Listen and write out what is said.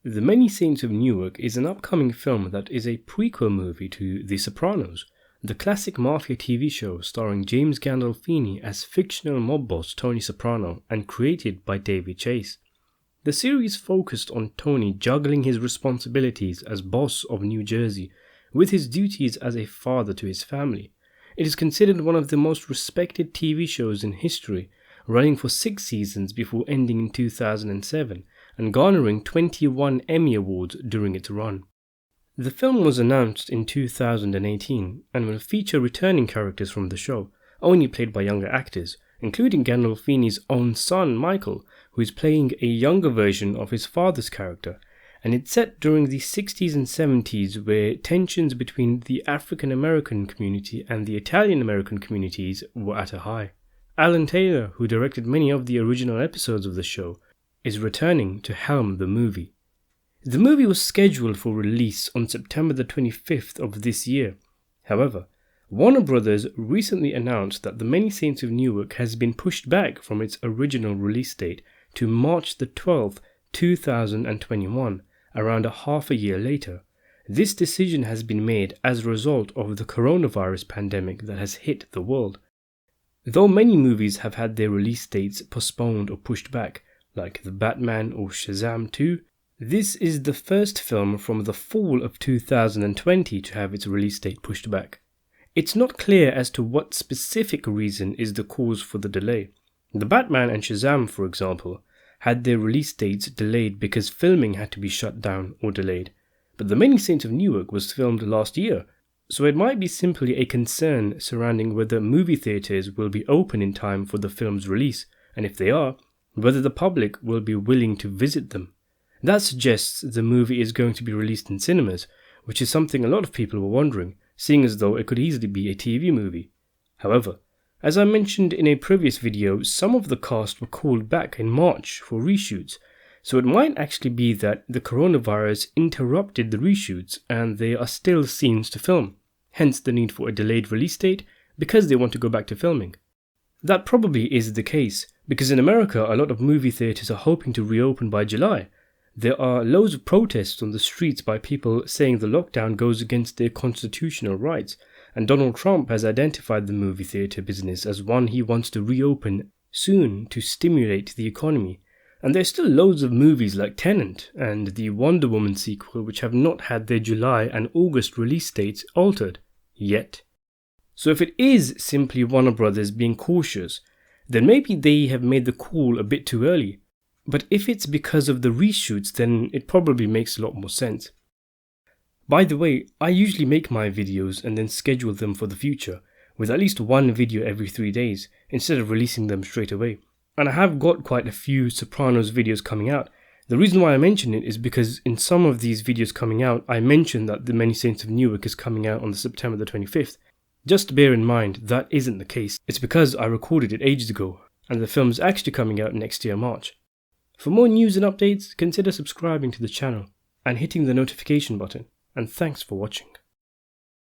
The Many Saints of Newark is an upcoming film that is a prequel movie to The Sopranos, the classic mafia TV show starring James Gandolfini as fictional mob boss Tony Soprano and created by David Chase. The series focused on Tony juggling his responsibilities as boss of New Jersey with his duties as a father to his family. It is considered one of the most respected TV shows in history, running for 6 seasons before ending in 2007 and garnering 21 Emmy Awards during its run. The film was announced in 2018 and will feature returning characters from the show, only played by younger actors, including Gandolfini's own son Michael, who is playing a younger version of his father's character, and it's set during the 60s and 70s where tensions between the African American community and the Italian American communities were at a high. Alan Taylor, who directed many of the original episodes of the show, is returning to helm the movie. The movie was scheduled for release on September the 25th of this year. However, Warner Brothers recently announced that The Many Saints of Newark has been pushed back from its original release date to March the 12th, 2021, around a half a year later. This decision has been made as a result of the coronavirus pandemic that has hit the world. Though many movies have had their release dates postponed or pushed back, like The Batman or Shazam 2, this is the first film from the fall of 2020 to have its release date pushed back. It's not clear as to what specific reason is the cause for the delay. The Batman and Shazam, for example, had their release dates delayed because filming had to be shut down or delayed. But The Many Saints of Newark was filmed last year, so it might be simply a concern surrounding whether movie theatres will be open in time for the film's release, and if they are, whether the public will be willing to visit them. That suggests the movie is going to be released in cinemas, which is something a lot of people were wondering, seeing as though it could easily be a TV movie. However, as I mentioned in a previous video, some of the cast were called back in March for reshoots, so it might actually be that the coronavirus interrupted the reshoots and there are still scenes to film, hence the need for a delayed release date because they want to go back to filming. That probably is the case, because in America a lot of movie theatres are hoping to reopen by July. There are loads of protests on the streets by people saying the lockdown goes against their constitutional rights, and Donald Trump has identified the movie theatre business as one he wants to reopen soon to stimulate the economy. And there's still loads of movies like Tenet and the Wonder Woman sequel which have not had their July and August release dates altered yet. So if it is simply Warner Brothers being cautious, then maybe they have made the call a bit too early. But if it's because of the reshoots, then it probably makes a lot more sense. By the way, I usually make my videos and then schedule them for the future, with at least one video every 3 days, instead of releasing them straight away. And I have got quite a few Sopranos videos coming out. The reason why I mention it is because in some of these videos coming out, I mentioned that The Many Saints of Newark is coming out on September the 25th. Just bear in mind, that isn't the case. It's because I recorded it ages ago, and the film's actually coming out next year, March. For more news and updates, consider subscribing to the channel and hitting the notification button. And thanks for watching.